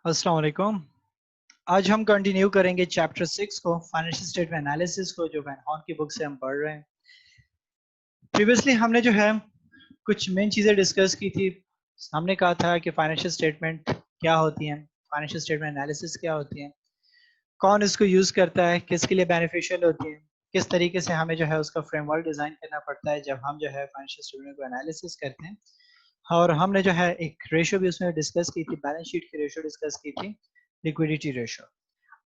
अस्सलाम वालेकुम। आज हम कंटिन्यू करेंगे चैप्टर 6 को, फाइनेंशियल स्टेटमेंट एनालिसिस को, जो वैन हॉर्न की बुक से हम पढ़ रहे हैं। प्रीवियसली हमने जो है कुछ मेन चीज़ें डिस्कस की थी। हमने कहा था कि फाइनेंशियल स्टेटमेंट क्या होती हैं, फाइनेंशियल स्टेटमेंट एनालिसिस क्या होती है, कौन इसको यूज़ करता है, किसके लिए बेनिफिशियल होती है, किस तरीके से हमें जो है उसका फ्रेमवर्क डिज़ाइन करना पड़ता है जब हम जो है फाइनेंशियल स्टेटमेंट को एनालिसिस करते हैं। और हमने जो है एक रेशो भी उसमें डिस्कस की थी, बैलेंस शीट की रेशो डिस्कस की थी, लिक्विडिटी रेशो।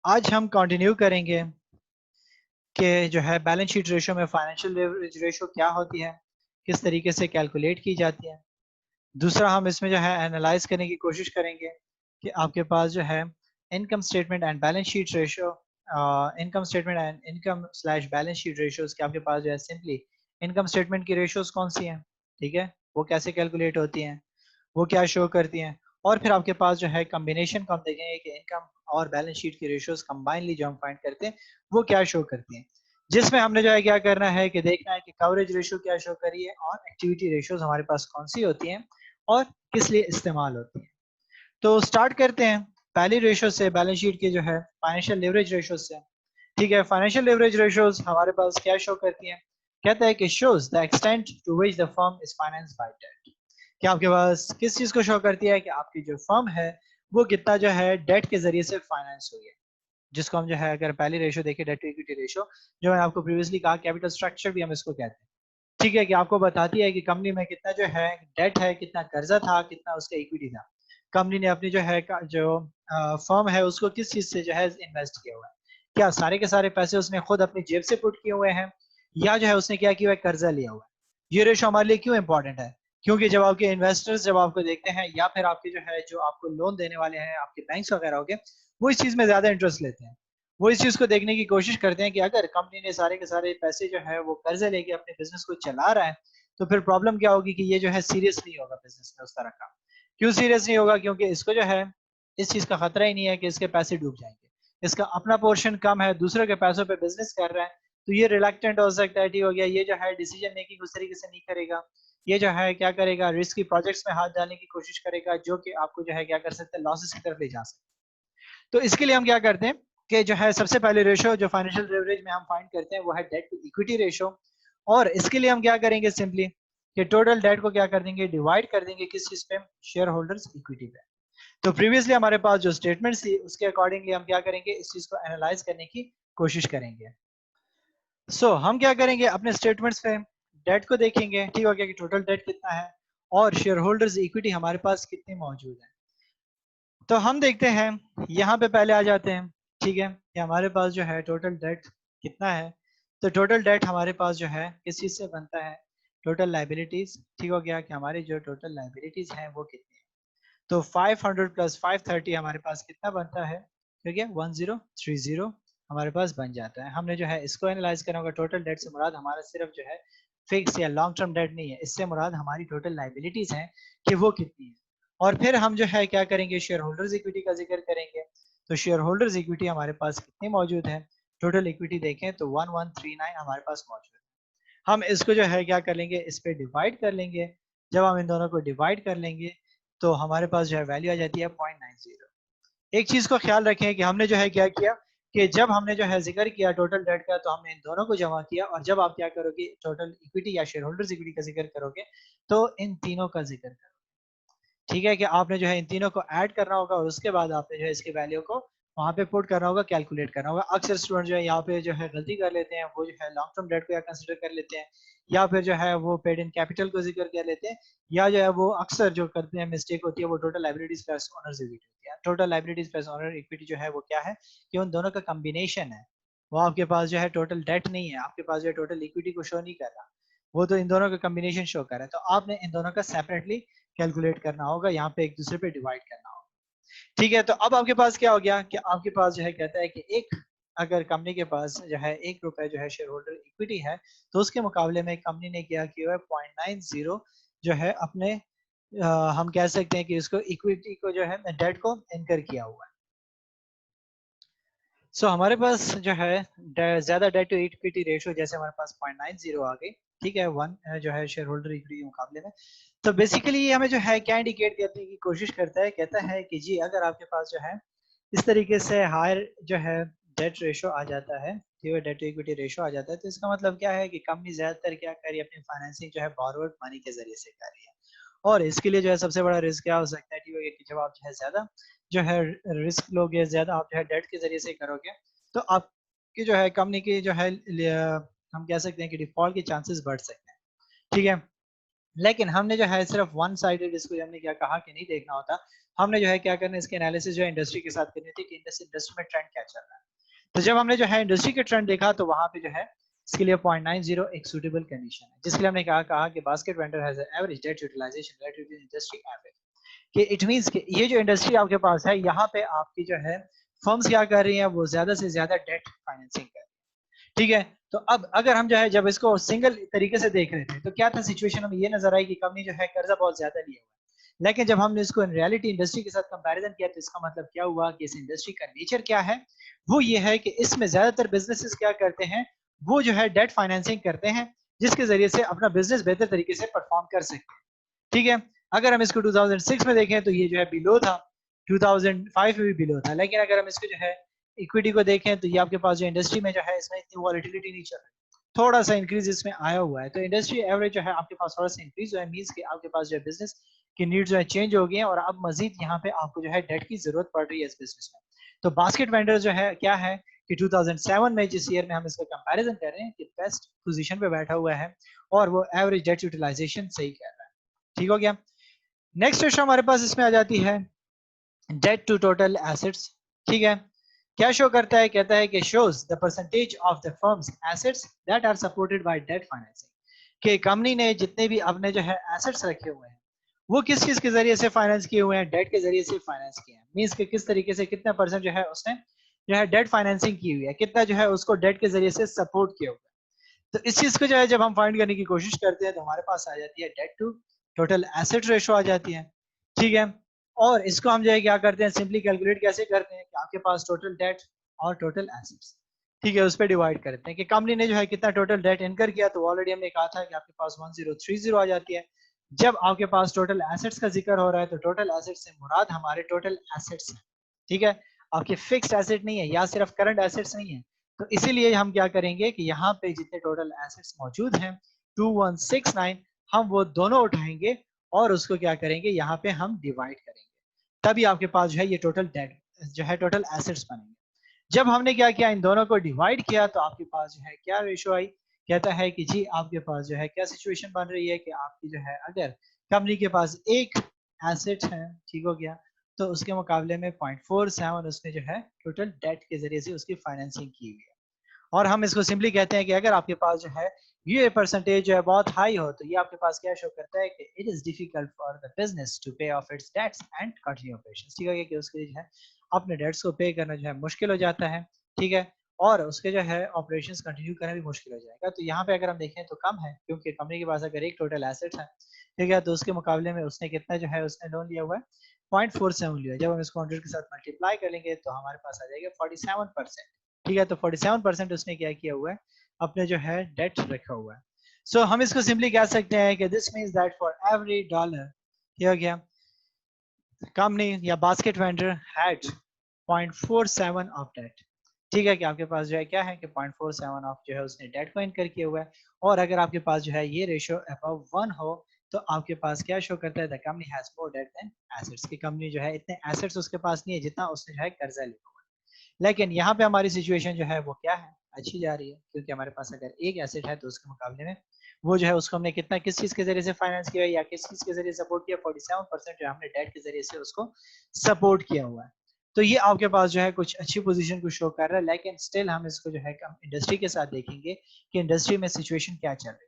आज हम कंटिन्यू करेंगे कि जो है बैलेंस शीट रेशो में फाइनेंशियल लेवरेज रेशो क्या होती है, किस तरीके से कैलकुलेट की जाती है। दूसरा हम इसमें जो है एनालाइज करने की कोशिश करेंगे कि आपके पास जो है income statement and balance sheet ratio, income statement and income slash balance sheet ratios के आपके पास जो है सिंपली इनकम स्टेटमेंट की रेशोज कौन सी हैं, ठीक है, वो कैसे कैलकुलेट होती हैं, वो क्या शो करती हैं। और फिर आपके पास जो है कॉम्बिनेशन को हम देखेंगे कि इनकम और बैलेंस शीट की रेशियोज कंबाइनली जो हम फाइंड करते हैं वो क्या शो करती हैं, जिसमें हमने जो है क्या करना है कि देखना है कि कवरेज रेशियो क्या शो करी है और एक्टिविटी रेशियोज हमारे पास कौन सी होती हैं और किस लिए इस्तेमाल होती हैं। तो स्टार्ट करते हैं पहली रेशियो से, बैलेंस शीट की जो है फाइनेंशियल लेवरेज रेशियो से। ठीक है, फाइनेंशियल लेवरेज रेशियोज हमारे पास क्या शो करती हैं, कहता है कि shows the extent to which the firm is financed by debt. कि आपके पास किस चीज को शो करती है कि आपकी जो फर्म है वो कितना जो है डेट के जरिए से फाइनेंस हुई है, जिसको हम जो है अगर पहली रेशियो देखें डेट टू इक्विटी रेशियो, जो मैंने आपको प्रीवियसली कहा कैपिटल स्ट्रक्चर भी हम इसको कहते हैं। ठीक है, कि आपको बताती है कि कंपनी में कितना जो है डेट है, कितना कर्जा था, कितना उसका इक्विटी था। कंपनी ने अपनी जो है जो फर्म है उसको किस चीज से जो है इन्वेस्ट किया हुआ है, क्या सारे के सारे पैसे उसने खुद अपनी जेब से पुट किए हुए हैं या जो है उसने क्या किया हुआ है, कर्जा लिया हुआ है। ये रेशो हमारे लिए क्यों इंपॉर्टेंट है, क्योंकि जब आपके इन्वेस्टर्स जब आपको देखते हैं या फिर आपके जो है जो आपको लोन देने वाले हैं आपके बैंक्स वगैरह हो गए, वो इस चीज में ज्यादा इंटरेस्ट लेते हैं। वो इस चीज को देखने की कोशिश करते हैं कि अगर कंपनी ने सारे के सारे पैसे जो है वो कर्जे लेके अपने बिजनेस को चला रहा है तो फिर प्रॉब्लम क्या होगी कि ये जो है सीरियस नहीं होगा बिजनेस में उस तरह का। क्यों सीरियस नहीं होगा, क्योंकि इसको जो है इस चीज का खतरा ही नहीं है कि इसके पैसे डूब जाएंगे, इसका अपना पोर्शन कम है, दूसरे के पैसों पे बिजनेस कर रहा है, तो ये रिलक्टेंट हो सकता है, ठीक हो गया, ये जो है डिसीजन मेकिंग उस तरीके से नहीं करेगा। ये जो है क्या करेगा, रिस्की प्रोजेक्ट्स में हाथ डालने की कोशिश करेगा जो कि आपको जो है क्या कर सकते हैं, लॉसेस की तरफ ले जा सकते हैं। तो इसके लिए हम क्या करते हैं कि जो है सबसे पहले रेशो जो फाइनेंशियल लेवरेज में हम फाइंड करते हैं वो है डेट टू इक्विटी रेशो। और इसके लिए हम क्या करेंगे सिंपली कि टोटल डेट को क्या कर देंगे, डिवाइड कर देंगे किस चीज पे, शेयर होल्डर्स इक्विटी पे। तो प्रीवियसली हमारे पास जो स्टेटमेंट थी उसके अकॉर्डिंगली हम क्या करेंगे, इस चीज को एनालाइज करने की कोशिश करेंगे। हम क्या करेंगे, अपने स्टेटमेंट्स पे डेट को देखेंगे, ठीक हो गया, कि टोटल डेट कितना है और शेयर होल्डर्स इक्विटी हमारे पास कितनी मौजूद है। तो हम देखते हैं, यहाँ पे पहले आ जाते हैं, ठीक है, कि हमारे पास जो है टोटल डेट कितना है। तो टोटल डेट हमारे पास जो है किस चीज से बनता है, टोटल लाइबिलिटीज, ठीक हो गया, कि हमारी जो टोटल लाइबिलिटीज हैं वो कितनी है। तो 500 प्लस 530 हमारे पास कितना बनता है, ठीक है, 1030 हमारे पास बन जाता है। हमने जो है इसको एनालाइज करना होगा, टोटल डेट से मुराद हमारा सिर्फ जो है फिक्स या लॉन्ग टर्म डेट नहीं है, इससे मुराद हमारी टोटल लाइबिलिटीज हैं कि वो कितनी है। और फिर हम जो है क्या करेंगे, शेयर होल्डर्स इक्विटी का जिक्र करेंगे। तो शेयर होल्डर्स इक्विटी हमारे पास कितनी मौजूद है, टोटल इक्विटी देखें तो 1139 हमारे पास मौजूद है। हम इसको जो है क्या कर लेंगे, इस पे डिवाइड कर लेंगे। जब हम इन दोनों को डिवाइड कर लेंगे तो हमारे पास जो है वैल्यू आ जाती है 0.90। एक चीज को ख्याल रखें कि हमने जो है क्या किया कि जब हमने जो है जिक्र किया टोटल डेट का तो हमने इन दोनों को जमा किया, और जब आप क्या करोगे टोटल इक्विटी या शेयर होल्डर्स इक्विटी का जिक्र करोगे तो इन तीनों का जिक्र करोगे। ठीक है, कि आपने जो है इन तीनों को ऐड करना होगा और उसके बाद आपने जो है इसकी वैल्यू को वहां पे पुट करना होगा, कैलकुलेट करना होगा। अक्सर स्टूडेंट जो है यहाँ पे जो है गलती कर लेते हैं, वो जो है लॉन्ग टर्म डेट को या कंसिडर कर लेते हैं, या फिर जो है वो पेड इन कैपिटल को जिक्र कर लेते हैं, या जो है वो अक्सर जो करते हैं मिस्टेक होती है वो total liabilities plus owners equity होती है। Total liabilities plus owner equity जो है वो क्या है, कि उन दोनों का कम्बिनेशन है। वो आपके पास जो है टोटल डेट नहीं है, आपके पास जो है टोटल इक्विटी को शो नहीं कर रहा, वो तो इन दोनों का कम्बिनेशन शो कर रहा है। तो आपने इन दोनों का सेपरेटली कैलकुलेट करना होगा, यहाँ पे एक दूसरे पे डिवाइड करना होगा। ठीक है, तो अब आपके पास क्या हो गया कि आपके पास जो है कहता है कि एक अगर कंपनी के पास जो है 1 रुपए जो है शेयर होल्डर इक्विटी है, तो उसके मुकाबले में कंपनी ने क्या किया है 0.90 जो है अपने हम कह सकते हैं कि इसको इक्विटी को जो है डेट को इनकर किया हुआ है। हमारे पास जो है ज्यादा डेट टू इक्विटी रेशियो जैसे हमारे पास 0.90 आ गई, ठीक है, 1 जो है शेयर होल्डर इक्विटी के मुकाबले में। तो बेसिकली ये हमें जो है क्या इंडिकेट करने की कोशिश करता है, कहता है कि जी अगर आपके पास जो है इस तरीके से हायर जो है डेट रेशो आ जाता है, ठीक है, डेट टू इक्विटी रेशो आ जाता है, तो इसका मतलब क्या है कि कंपनी ज्यादातर क्या कर रही है, अपनी फाइनेंसिंग जो है बोरोड मनी के जरिए से कर रही है। और इसके लिए जो है सबसे बड़ा रिस्क क्या हो सकता है, ठीक है, कि जब आप जो है ज्यादा जो है रिस्क लोगे, ज्यादा आप जो है डेट के जरिए से करोगे, तो आपकी जो है कंपनी की जो है हम कह सकते हैं कि डिफॉल्ट के चांसेस बढ़ सकते हैं, ठीक है। लेकिन हमने जो है सिर्फ वन साइडेड इसको हमने क्या कहा कि नहीं देखना होता, हमने जो है क्या करना है, इसके एनालिसिस जो है इंडस्ट्री के साथ करनी थी कि इंडस्ट्री में ट्रेंड क्या चल रहा है। तो जब हमने जो है इंडस्ट्री के ट्रेंड देखा तो वहां पे जो है इसके लिए 0.90 एक सूटेबल कंडीशन है, जिसके लिए हमने कहा कि basket vendor has average debt utilization relative to industry average, कि इट मींस कि ये जो इंडस्ट्री आपके पास है, यहाँ पे आपकी जो है फर्म्स क्या कर रही हैं, वो ज्यादा से ज्यादा डेट फाइनेंसिंग कर रही है, ठीक है। तो अब अगर हम जो है जब इसको सिंगल तरीके से देख रहे थे तो क्या था सिचुएशन, हमें ये नजर आई कि कंपनी जो है कर्जा बहुत ज्यादा लिया हुआ है। लेकिन जब हमने इसको इन रियलिटी इंडस्ट्री के साथ कंपैरिजन किया तो इसका मतलब क्या हुआ कि इस इंडस्ट्री का नेचर क्या है, वो ये है कि इसमें ज्यादातर बिजनेसेस क्या करते हैं, वो जो है डेट फाइनेंसिंग करते हैं, जिसके जरिए से अपना बिजनेस बेहतर तरीके से परफॉर्म कर सकते हैं, ठीक है। अगर हम इसको 2006 में देखें तो ये जो है बिलो था, 2005 में भी बिलो था, लेकिन अगर हम इसको जो है इक्विटी को देखें तो ये आपके पास जो इंडस्ट्री में जो है इसमें इतनी वॉलिटिलिटी नहीं चल रही, थोड़ा सा इंक्रीज इसमें आया हुआ है। तो इंडस्ट्री एवरेज जो है आपके पास थोड़ा सा इंक्रीज हुआ है, मींस कि आपके पास जो है बिजनेस की नीड जो है चेंज हो गई है, और अब मजीद यहाँ पे आपको जो है डेट की जरूरत पड़ रही है इस बिजनेस में। तो बास्केट वेंडर जो है क्या है कि 2007 में जिस ईयर में हम इसका कंपैरिजन कर रहे हैं कि बेस्ट पोजीशन पे बैठा हुआ है और वो एवरेज डेट यूटिलाइजेशन सही कर रहा है, ठीक हो गया। नेक्स्ट क्वेश्चन हमारे पास इसमें आ जाती है डेट टू टोटल एसेट्स, ठीक है। क्या शो करता है, कहता है कि shows the percentage of the firm's assets that are supported by debt financing, कि कंपनी ने जितने भी अपने जो है एसेट्स रखे हुए हैं वो किस चीज के जरिए से फाइनेंस किए हुए हैं, डेट के जरिए से फाइनेंस किए हैं, मींस के किस तरीके से कितना परसेंट जो है उसने जो है डेट फाइनेंसिंग की हुई है, कितना जो है उसको डेट के जरिए से सपोर्ट किया हुआ है। तो इस चीज को जो है जब हम फाइंड करने की कोशिश करते हैं तो हमारे पास आ जाती है debt to total asset ratio आ जाती है, ठीक है। और इसको हम जो है क्या करते हैं, सिंपली कैलकुलेट कैसे करते हैं कि आपके पास टोटल डेट और टोटल एसेट्स, ठीक है, उस पर डिवाइड करते हैं कि कंपनी ने जो है कितना टोटल डेट इनकर किया, तो ऑलरेडी हमने कहा था कि आपके पास 1030 आ जाती है। जब आपके पास टोटल एसेट्स का जिक्र हो रहा है तो टोटल एसेट्स से मुराद हमारे टोटल एसेट्स है, ठीक है, आपके फिक्स्ड एसेट नहीं है या सिर्फ करंट एसेट्स नहीं है। तो इसीलिए हम क्या करेंगे कि यहाँ पे जितने टोटल एसेट्स मौजूद हैं 2169, हम वो दोनों उठाएंगे और उसको क्या करेंगे, यहाँ पे हम डिवाइड करेंगे, तभी आपके पास जो है ये टोटल डेट जो है टोटल एसेट्स बनेंगे। जब हमने क्या किया, इन दोनों को डिवाइड किया तो आपके पास जो है क्या रेशो आई, कहता है कि जी आपके पास जो है क्या सिचुएशन बन रही है कि आपकी जो है अगर कंपनी के पास एक एसेट है, ठीक हो गया, तो उसके मुकाबले में 0.47 उसने जो है टोटल डेट के जरिए से उसकी फाइनेंसिंग की हुई है। और हम इसको सिंपली कहते हैं कि अगर आपके पास जो है ये परसेंटेज जो है बहुत हाई हो तो ये आपके पास क्या शो करता है कि it is difficult for the business to pay off its debts and continue operations, ठीक है, कि उसके जो है अपने डेट्स को पे करना जो है मुश्किल हो जाता है, ठीक है, और उसके जो है ऑपरेशंस कंटिन्यू करना भी मुश्किल हो जाएगा। तो यहाँ पे अगर हम देखें तो कम है, क्योंकि कंपनी के पास अगर एक टोटल एसेट है, ठीक है, तो उसके मुकाबले में उसने कितना जो है उसने लोन लिया हुआ है 0.47 लिया। जब हम इसको 100 के साथ मल्टीप्लाई करेंगे तो हमारे पास आ जाएगा 47%, ठीक है। तो 47% उसने क्या किया हुआ है, अपने जो है डेट रखा हुआ है। सो हम इसको सिंपली कह सकते हैं कि this means that for every dollar, क्या हो गया, कंपनी या basket vendor had 0.47 of debt, ठीक है, कि आपके पास जो है क्या है कि 0.47 ऑफ जो है उसने डेट को इनकर किया हुआ है। और अगर आपके पास जो है ये रेशियो अबव 1 हो तो आपके पास क्या शो करता है, the company has more debt than assets, की कंपनी जो है इतने एसेट्स उसके पास नहीं है जितना उसने जो है कर्जा लिया हुआ है। लेकिन यहाँ पे हमारी सिचुएशन जो है वो क्या है, अच्छी जा रही है, क्योंकि हमारे पास अगर एक एसेट है तो उसके मुकाबले में वो जो है उसको हमने कितना किस चीज के जरिए से फाइनेंस किया है या किस चीज के जरिए सपोर्ट किया, 47% जो हमने डेट के जरिए से उसको सपोर्ट किया हुआ है। तो ये आपके पास जो है कुछ अच्छी पोजीशन को शो कर रहा है, लेकिन स्टिल हम इसको जो है इंडस्ट्री के साथ देखेंगे कि इंडस्ट्री में सिचुएशन क्या चल रही है।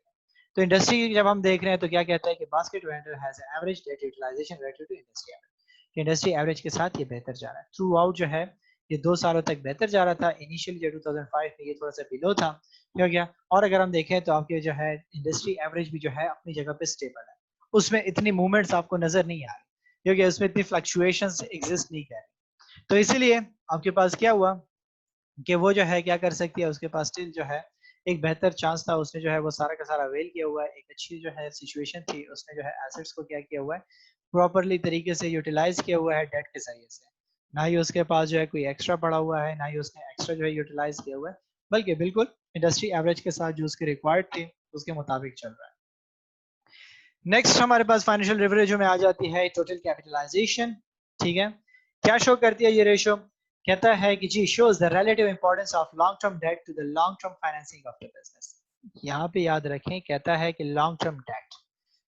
तो इंडस्ट्री जब हम देख रहे हैं तो क्या कहता है कि basket vendor has average debt utilization relative to industry average, industry average के साथ ये बेहतर जा रहा है थ्रू आउट, जो है ये 2 सालों तक बेहतर जा रहा था। इनिशियली जो 2005 में ये थोड़ा सा बिलो था, हो गया। और अगर हम देखें तो आपके जो है इंडस्ट्री एवरेज भी जो है अपनी जगह पे स्टेबल है, उसमें इतनी मूवमेंट्स आपको नजर नहीं आ रही, क्योंकि उसमें इतनी फ्लक्चुएशंस एग्जिस्ट नहीं कर रही। तो इसीलिए आपके पास क्या हुआ कि वो जो है क्या कर सकती है, उसके पास स्टिल जो है एक बेहतर चांस था, उसने जो है वो सारा का सारा अवेल किया हुआ है, एक अच्छी जो है सिचुएशन थी, उसने जो है एसेट्स को क्या किया हुआ है, प्रॉपरली तरीके से यूटिलाइज किया हुआ है डेट के जरिए से। ना ही उसके पास जो है कोई एक्स्ट्रा पड़ा हुआ है, ना ही उसने एक्स्ट्रा जो है यूटिलाइज किया हुआ है, बल्कि बिल्कुल इंडस्ट्री एवरेज के साथ जो उसके रिक्वायर्ड थे उसके मुताबिक चल रहा है। नेक्स्ट हमारे पास फाइनेंशियल लिवरेज में आ जाती है टोटल कैपिटलाइजेशन। ठीक है, क्या शो करती है ये रेशो? कहता है कि जी shows the relative importance of long term debt to the long term financing of the business. यहाँ पे याद रखें, कहता है कि long term debt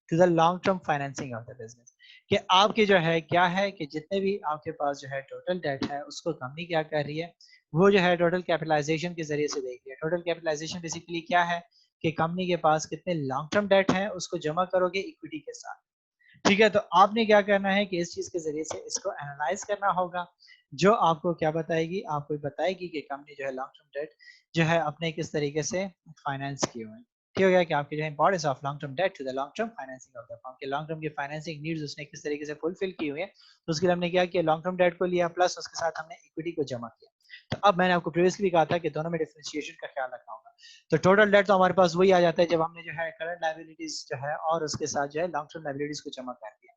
to the long term financing of the business, कि आपके जो है क्या है कि जितने भी आपके पास जो है टोटल डेट है उसको कंपनी क्या कर रही है, वो जो है टोटल कैपिटलाइजेशन के जरिए से देख रही है। टोटल कैपिटलाइजेशन बेसिकली क्या है कि कंपनी के पास कितने लॉन्ग टर्म डेट है उसको जमा करोगे इक्विटी के साथ। ठीक है, तो आपने क्या करना है कि इस चीज के जरिए से इसको एनालाइज करना होगा, जो आपको क्या बताएगी, आपको बताएगी कि कंपनी जो है लॉन्ग टर्म डेट जो है अपने किस तरीके से फाइनेंस किए हुए हैं। ठीक हो गया कि आपकी जो है importance of long term debt to the long term financing of the firm, के लॉन्ग टर्म की फाइनेंसिंग नीड्स उसने किस तरीके से फुलफिल की हुई है। तो उसके लिए हमने क्या किया, लॉन्ग टर्म डेट को लिया प्लस उसके साथ हमने इक्विटी को जमा किया। तो अब मैंने आपको प्रीवियसली भी कहा था कि दोनों में डिफरेंशिएशन का ख्याल रखना होगा। तो टोटल डेट तो हमारे पास वही आ जाता है जब हमने जो है करंट लायबिलिटीज जो है और उसके साथ जो है लॉन्ग टर्म लायबिलिटीज को जमा कर दिया।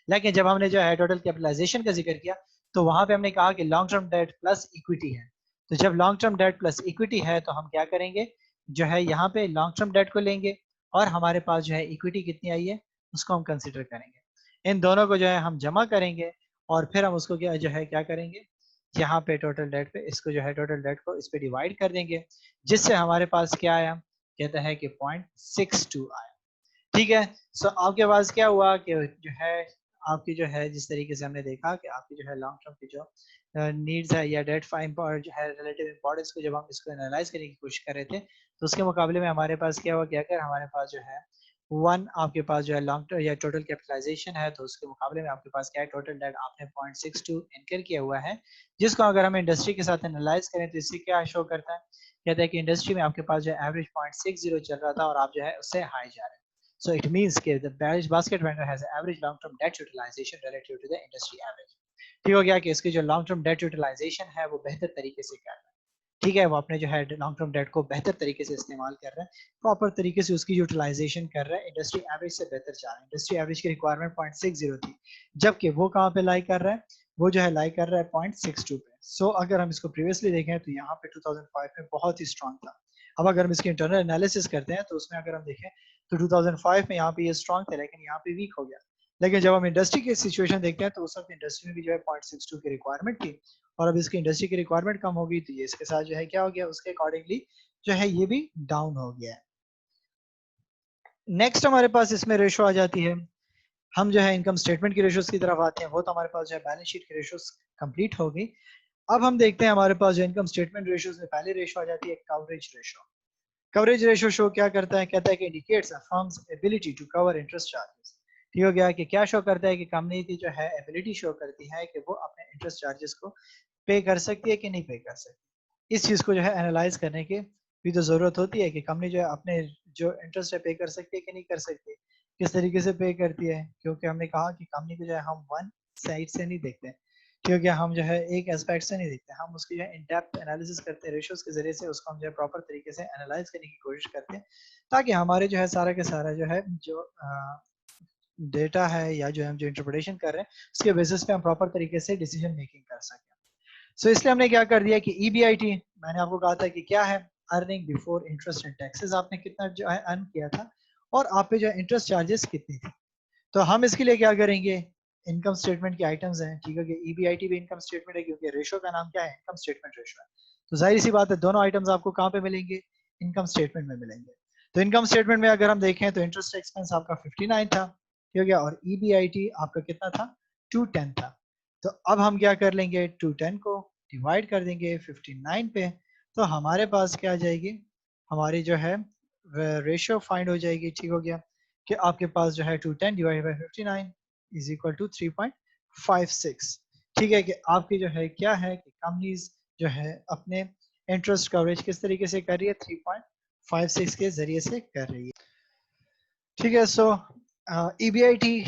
लेकिन जब हमने जो है टोटल कैपिटलाइजेशन का जिक्र किया तो वहां पे हमने कहा कि long term date plus equity है। तो जब long term date plus equity है तो हम क्या करेंगे, जो है यहाँ पे लॉन्ग टर्म डेट को लेंगे और हमारे पास जो है इक्विटी कितनी आई है उसको हम कंसिडर करेंगे। इन दोनों को जो है हम जमा करेंगे और फिर हम उसको क्या जो है क्या करेंगे, यहाँ पे टोटल डेट पे इसको जो है टोटल डेट को इस पे डिवाइड कर देंगे, जिससे हमारे पास क्या आया, कहता है कि 0.62 आया। ठीक है, सो आपके पास क्या हुआ कि जो है आपकी जो है जिस तरीके से हमने देखा कि आपकी जो है लॉन्ग टर्म की जो नीड्स है या डेट फाइम पर जो है रिलेटिव इंपॉर्टेंस को जब हम इसको एनालाइज करने की कोशिश कर रहे थे तो उसके मुकाबले में हमारे पास क्या हुआ कि अगर हमारे पास जो है वन आपके पास जो है लॉन्ग टर्म या टोटल कैपिटलाइजेशन है तो उसके मुकाबले में आपके पास क्या है टोटल डेट आपने 0.62 इनकर किया हुआ है, जिसको अगर हम इंडस्ट्री के साथ एनालाइज करें तो इससे क्या शो करता है, कहता है कि इंडस्ट्री में आपके पास जो है एवरेज 0.60 चल रहा था और आप जो है उससे हाई जा रहे हैं। So it means that the basket vendor has an average long-term debt utilization relative to the industry average. ठीक हो गया कि इसकी जो लॉन्ग टर्म डेट यूटिलाइजेशन है वो बेहतर तरीके से कर रहा है। ठीक है, वो अपने जो है लॉन्ग टर्म डेट को बेहतर तरीके से इस्तेमाल कर रहा है, प्रॉपर तरीके से उसकी यूटिलाइजेशन कर रहा है, इंडस्ट्री एवरेज से बेहतर जा रहा है। इंडस्ट्री एवरेज की रिक्वायरमेंट 0.60 थी, जबकि वो कहाँ पे लाई कर रहा है, वो जो है लाई कर रहा है 0.62 पे। सो अगर हम इसको प्रीवियसली देखें तो यहाँ पे 2005 में बहुत ही स्ट्रांग था। अब अगर हम इसकी इंटरनल एनालिसिस करते हैं तो उसमें अगर हम देखें तो 2005 में यहाँ पे ये स्ट्रांग थे लेकिन यहाँ पे वीक हो गया। लेकिन जब हम इंडस्ट्री की सिचुएशन देखते हैं तो उस वक्त इंडस्ट्री में भी जो है 0.62 की रिक्वायरमेंट थी और अब इसकी इंडस्ट्री की रिक्वायरमेंट कम होगी तो ये इसके साथ जो है क्या हो गया, उसके अकॉर्डिंगली जो है ये भी डाउन हो गया है। नेक्स्ट हमारे पास इसमें रेशो आ जाती है, हम जो है इनकम स्टेटमेंट की रेशोज की तरफ आते हैं। वो तो हमारे पास जो है बैलेंस शीट की रेशोज कंप्लीट हो गई। अब हम देखते हैं हमारे पास जो इनकम स्टेटमेंट रेशोज में पहले रेशो आ जाती है coverage ratio. Coverage ratio show क्या करता है, कहता है कि indicates a firm's ability to cover interest charges. ठीक हो गया कि क्या शो करता है कि कंपनी की जो है एबिलिटी शो करती है कि वो अपने इंटरेस्ट चार्जेस को पे कर सकती है कि नहीं पे कर सकती। इस चीज को जो है एनालाइज करने की भी तो जरूरत होती है कि कंपनी जो है अपने जो इंटरेस्ट है पे कर सकती है कि नहीं कर सकती, किस तरीके से पे करती है, क्योंकि हमने कहा कि कंपनी को जो है हम वन साइड से नहीं देखते, क्योंकि हम जो है एक एस्पेक्ट से नहीं देखते, हम उसकी जो है इन डेप्थ एनालिसिस करते हैं, रेशियोज के जरिए से उसको हम जो है प्रॉपर तरीके से एनालाइज करने की कोशिश करते हैं, ताकि हमारे जो है सारा के सारा जो है जो डेटा है या जो हम जो इंटरप्रिटेशन कर रहे हैं उसके बेसिस पे हम प्रॉपर तरीके से डिसीजन मेकिंग कर सकें। सो इसलिए हमने क्या कर दिया कि ईबीआईटी, मैंने आपको कहा था कि क्या है, earning before interest and taxes, आपने कितना जो है अर्न किया था और आप पे जो इंटरेस्ट चार्जेस कितनी थी। तो हम इसके लिए क्या करेंगे, इनकम स्टेटमेंट के आइटम्स हैं, ठीक है, कि ईबीआईटी भी इनकम स्टेटमेंट है क्योंकि रेशो का नाम क्या है, इनकम स्टेटमेंट रेशो है। तो जाहिर सी बात है दोनों आइटम्स आपको कहाँ पे मिलेंगे, इनकम स्टेटमेंट में मिलेंगे। तो इनकम स्टेटमेंट में अगर हम देखें तो इंटरेस्ट एक्सपेंस आपका 59 था, ठीक है क्या, और ईबीआईटी आपका कितना था, 210 था। तो अब हम क्या कर लेंगे, 210 को डिवाइड कर देंगे 59 पे, तो हमारे पास क्या आ जाएगी, हमारी जो है रेशियो फाइंड हो जाएगी। ठीक हो गया कि आपके पास जो है 210 divide by 59 is equal to 3.56। ठीक है कि आपकी जो है क्या है कि कंपनीज जो है अपने इंटरेस्ट कवरेज किस तरीके से कर रही है, 3.56 के जरिए से कर रही है। ठीक है, सो ईबीआईटी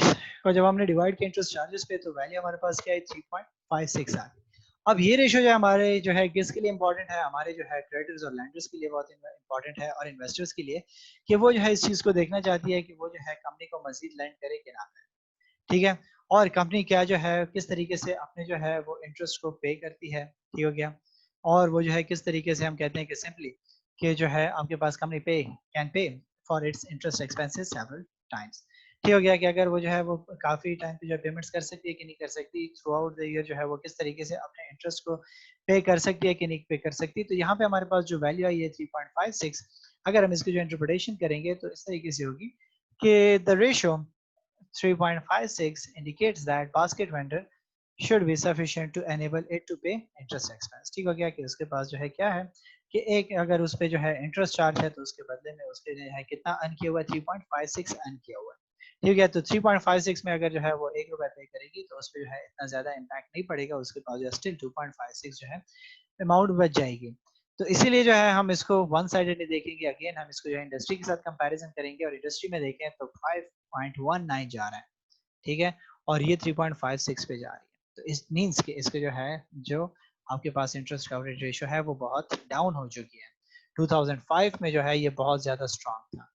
को जब हमने डिवाइड किया इंटरेस्ट चार्जेस पे तो वैल्यू हमारे पास क्या है, 3.56 आ गई। अब ये रेशो जो है हमारे जो है किसके लिए इंपॉर्टेंट है, हमारे जो है क्रेडिटर्स और लैंडर्स के लिए बहुत इंपॉर्टेंट है, और इन्वेस्टर्स के लिए, कि वो जो है इस चीज को देखना चाहती है कि वो जो है कंपनी को मजीद लैंड करे कि ना करे, ठीक है, और कंपनी क्या जो है किस तरीके से अपने जो है वो इंटरेस्ट को पे करती है, ठीक हो गया, और वो जो है किस तरीके से हम कहते हैं कि सिंपली कि जो है आपके पास कंपनी पे can pay for its interest expenses several times, ठीक हो गया, कि अगर वो जो है वो काफी टाइम पे जो है पेमेंट्स कर सकती है कि नहीं कर सकती, थ्रू आउट द ईयर जो है वो किस तरीके से अपने इंटरेस्ट को पे कर सकती है कि नहीं पे कर सकती। तो यहाँ पे हमारे पास जो वैल्यू आई है 3.56, अगर हम इसकी जो इंटरप्रिटेशन करेंगे तो इस तरीके से होगी कि the ratio 3.56 indicates that basket vendor should be sufficient to enable it to pay interest expense, ठीक हो गया, कि उसके पास जो है क्या है कि एक अगर उस पे जो है इंटरेस्ट चार्ज है तो उसके बदले में उसके जो है कितना अर्न किया हुआ है, 3.56 अर्न किया हुआ है, ठीक है, तो 3.56 में अगर जो है वो 1 रुपया पे करेगी तो उस पर जो है इतना ज्यादा इम्पैक्ट नहीं पड़ेगा, उसके पास जो स्टिल 2.56 जो है अमाउंट बच जाएगी। तो इसीलिए जो है हम इसको वन साइडेड देखेंगे, अगेन हम इसको जो है इंडस्ट्री के साथ कंपैरिजन करेंगे, और इंडस्ट्री में देखें तो 5.19 जा रहा है, ठीक है, और ये 3.56 पे जा रही है, तो इस मींस के इसके जो है जो आपके पास इंटरेस्ट कवरेज रेशियो है वो बहुत डाउन हो चुकी है। 2005 में जो है ये बहुत ज्यादा स्ट्रांग था,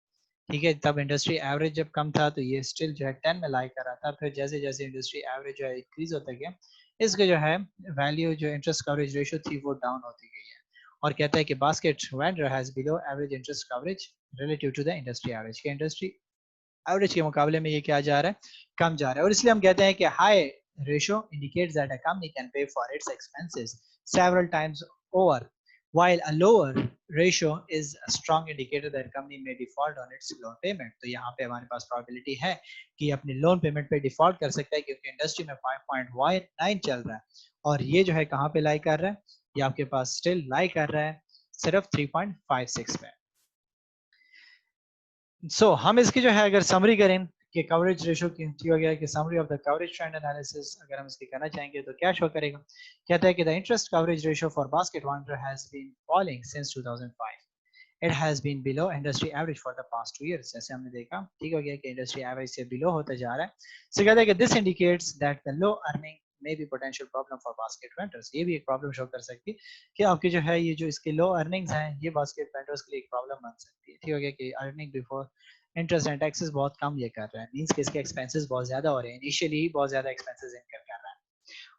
ठीक है, तब इंडस्ट्री एवरेज जब कम था तो ये स्टिल जो है 10 में लाई कर रहा था, फिर जैसे जैसे इंडस्ट्री एवरेज जो है इंक्रीज होता गया, इसके जो है वैल्यू जो इंटरेस्ट कवरेज रेशियो थी वो डाउन होती गई है, और कहता है कि basket vendor has below average interest coverage relative to the industry average, के इंडस्ट्री एवरेज के मुकाबले में ये क्या जा रहा है, कम जा रहा है, और इसलिए हम कहते हैं कि high ratio indicates that a company can pay for its expenses several times over, while a lower ratio is a strong indicator that company may default on its loan payment। तो यहाँ पे हमारे पास probability है कि अपनी loan payment पे default कर सकता है, क्योंकि इंडस्ट्री में 5.19 चल रहा है, और ये जो है कहाँ पे लाई कर रहा है, ये आपके पास स्टिल लाई कर रहा है सिर्फ 3.56 पे। हम इसकी जो है अगर समरी करें कि कवरेज रेशो की, ठीक हो गया, कि summary of the coverage trend analysis अगर हम इसकी करना चाहेंगे तो क्या शो करेगा, कहता है कि the interest coverage ratio for basket vendor has been falling since 2005, it has been below industry average for the past 2 years, जैसे हमने देखा, ठीक हो गया, कि इंडस्ट्री एवरेज से बिलो होता जा रहा है। सो कहता है कि this indicates that the low earning may be potential problem for basket vendors, ये भी एक प्रॉब्लम शो कर सकती है कि आपकी जो है ये जो इसके लो अर्निंग्स हैं ये बास्केट वेंडर्स के लिए एक प्रॉब्लम बन सकती है, ठीक हो गया, कि earning before interest and taxes बहुत कम ये कर रहा है, मींस कि इसके एक्सपेंसेस बहुत ज्यादा हो रहे हैं, इनिशियली ही बहुत ज्यादा एक्सपेंसेस इनकर कर रहा है।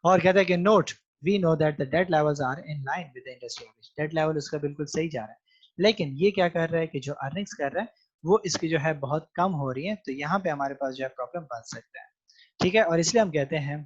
और कहता है कि note we know that the debt levels are in line with the industry average, debt level उसका बिल्कुल सही जा रहा है, लेकिन ये क्या कर रहा है कि जो अर्निंग्स कर रहा है वो इसकी जो है बहुत कम हो रही है, तो यहाँ पे हमारे पास जो है प्रॉब्लम बन सकता है, ठीक है, और इसलिए हम कहते हैं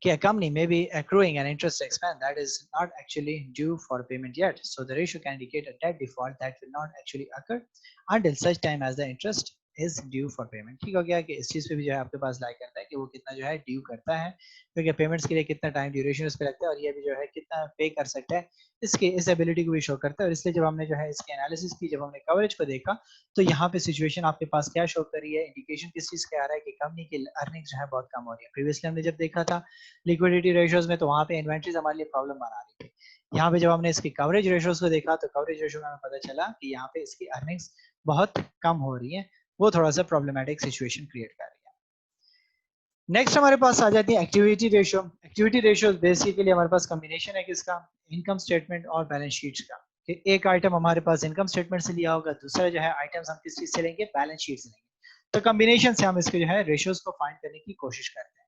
कि a company may be accruing an interest expense that is not actually due for payment yet. So the ratio can indicate a debt default that will not actually occur until such time as the interest is due for payment। ठीक हो गया, कि इस चीज पे भी जो है आपके पास लाई करता है कि वो कितना जो है ड्यू करता है, क्योंकि पेमेंट्स के लिए कितना टाइम ड्यूरेशन उस पर लगता है, और ये भी जो है कितना पे कर सकता है, इसकी इस एबिलिटी को भी शो करता है। और इसलिए जब हमने जो है इसकी एनालिसिस की, जब हमने कवरेज को देखा, तो यहाँ पे सिचुएशन आपके पास क्या शो कर रही है, इंडिकेशन किस चीज का आ रहा है कि कंपनी की अर्निंग जो है बहुत कम हो रही है। प्रीवियसली हमने जब देखा था लिक्विडिटी रेशियोज में, तो वहां पे इन्वेंट्रीज हमारे लिए प्रॉब्लम बना रही थी। यहाँ पे जब हमने इसकी कवरेज रेशियोज को देखा तो कवरेज रेशियो में हमें पता चला कि यहाँ पे इसकी अर्निंग्स बहुत कम हो रही है, वो थोड़ा सा प्रॉब्लमेटिक सिचुएशन क्रिएट कर रही है। नेक्स्ट हमारे पास आ जाती है activity ratio. Activity ratio basically हमारे पास कॉम्बिनेशन है किसका, इनकम स्टेटमेंट और बैलेंस शीट्स का, कि एक आइटम हमारे पास इनकम स्टेटमेंट से लिया होगा, दूसरा जो है आइटम्स हम किस चीज से लेंगे, बैलेंस शीट से लेंगे, तो कॉम्बिनेशन से हम इसके जो है रेशियोज को फाइंड करने की कोशिश करते हैं,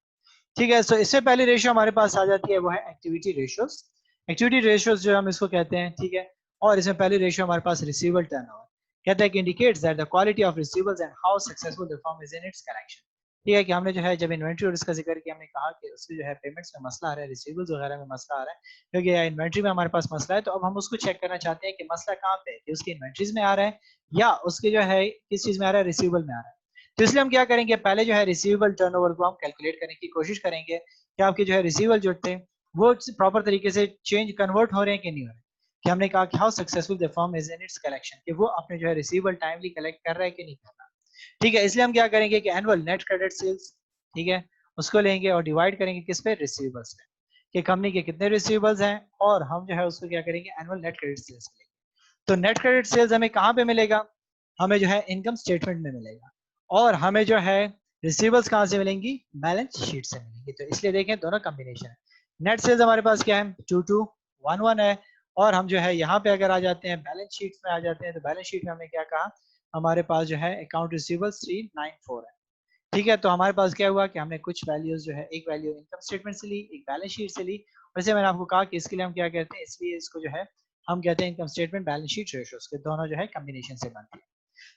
ठीक है। सो इससे पहले रेशियो हमारे पास आ जाती है वो है एक्टिविटी रेशियोज। एक्टिविटी रेशियोज जो हम इसको कहते हैं, ठीक है, और इसमें पहली रेशियो हमारे पास रिसीवेबल टर्नओवर, कहता है कि indicates that the quality of receivables and how successful the firm is in its collection, ठीक है, कि हमने जो है जब इन्वेंट्री और इसका जिक्र किया, हमने कहा कि उसकी जो है पेमेंट्स में मसला आ रहा है, रिसीवेबल्स वगैरह में मसला आ रहा है, क्योंकि इन्वेंट्री में हमारे पास मसला है, तो अब हम उसको चेक करना चाहते हैं कि मसला कहाँ पे है, कि उसकी इन्वेंट्रीज में आ रहा है या उसके जो है किस चीज में आ रहा है, रिसीवेबल में आ रहा है। तो इसलिए हम क्या करेंगे, पहले जो है रिसीवेबल टर्नओवर को हम कैलकुलेट करने की कोशिश करेंगे कि आपके जो है रिसीवेबल जो थे वो प्रॉपर तरीके से चेंज कन्वर्ट हो रहे हैं कि नहीं हो रहे, कि हमने कहा कि how successful the firm is in its collection, कि वो अपने जो है रिसीवेबल टाइमली कलेक्ट कर रहा है कि नहीं कर रहा, ठीक है। इसलिए हम क्या करेंगे कि एनुअल नेट क्रेडिट सेल्स, ठीक है, उसको लेंगे और डिवाइड करेंगे किस पे, रिसीवेबल्स पे, कि कंपनी के कितने रिसीवेबल्स हैं, और हम जो है उसको क्या करेंगे, एनुअल नेट क्रेडिट सेल्स लेंगे। तो नेट क्रेडिट सेल्स हमें कहाँ पे मिलेगा, हमें जो है इनकम स्टेटमेंट में मिलेगा, और हमें जो है रिसीवेबल्स कहाँ से मिलेंगी, बैलेंस शीट से मिलेंगी। तो इसलिए देखें दोनों कॉम्बिनेशन है, नेट सेल्स हमारे पास क्या है 2211 है। और हम जो है यहाँ पे अगर आ जाते हैं बैलेंस शीट में आ जाते हैं तो बैलेंस शीट में हमने क्या कहा, हमारे पास जो है अकाउंट रिसीवेबल्स 394 है। ठीक है, तो हमारे पास क्या हुआ कि हमने कुछ वैल्यूज जो है, एक वैल्यू इनकम स्टेटमेंट से ली, एक बैलेंस शीट से ली। वैसे मैंने आपको कहा कि इसके लिए हम क्या कहते हैं, इसलिए इसको जो है हम कहते हैं income statement balance sheet ratios के दोनों जो है कॉम्बिनेशन से बनती है।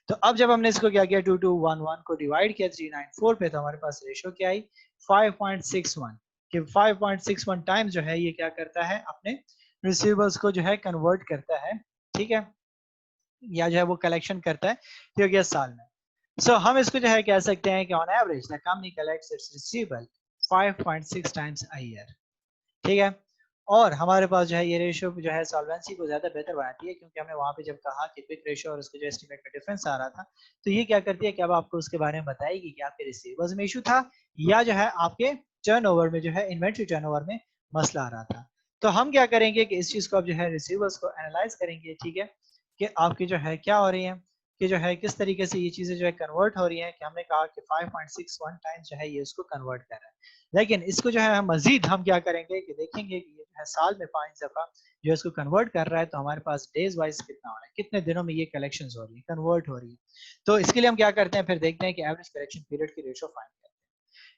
तो अब जब हमने इसको क्या किया 2211 को डिवाइड किया 394 पे, तो हमारे पास रेशियो क्या आई 5.61, कि 5.61 टाइम्स जो है ये क्या करता है अपने रिसीवेबल्स को जो है कन्वर्ट करता है। ठीक है, या जो है वो कलेक्शन करता है क्योंकि ये साल में। सो हम इसको जो है कह सकते हैं कि on average the company collects it's receivable 5.6 times a year. ठीक है, और हमारे पास जो है ये रेशियो जो है सॉल्वेंसी को ज्यादा बेहतर बनाती है, क्योंकि हमने वहां पे जब कहा कि क्विक रेशियो और उसके जो एस्टिमेट में डिफरेंस आ रहा था, तो ये क्या करती है कि अब आपको उसके बारे में बताएगी कि आपके रिसीवेबल्स में इशू था या जो है आपके टर्नओवर में जो है इन्वेंट्री टर्नओवर में मसला आ रहा था। तो हम क्या करेंगे कि इस चीज को अब जो है रिसीवेबल्स को एनालाइज करेंगे। ठीक है, कि आपकी जो है क्या हो रही है, कि जो है किस तरीके से ये चीजें जो है कन्वर्ट हो रही हैं, कि हमने कहा कि 5.61 टाइम्स जो है ये उसको कन्वर्ट कर रहा है। लेकिन इसको जो है हम मजीद हम क्या करेंगे कि देखेंगे कि ये जो है साल में 5 दफा जो है इसको कन्वर्ट कर रहा है, तो हमारे पास डेज वाइज कितना हो रहा है, कितने दिनों में ये कलेक्शन हो रही है, कन्वर्ट हो रही है। तो इसके लिए हम क्या करते हैं, फिर देखते हैं कि एवरेज कलेक्शन पीरियड की रेशो फाइंड करते हैं,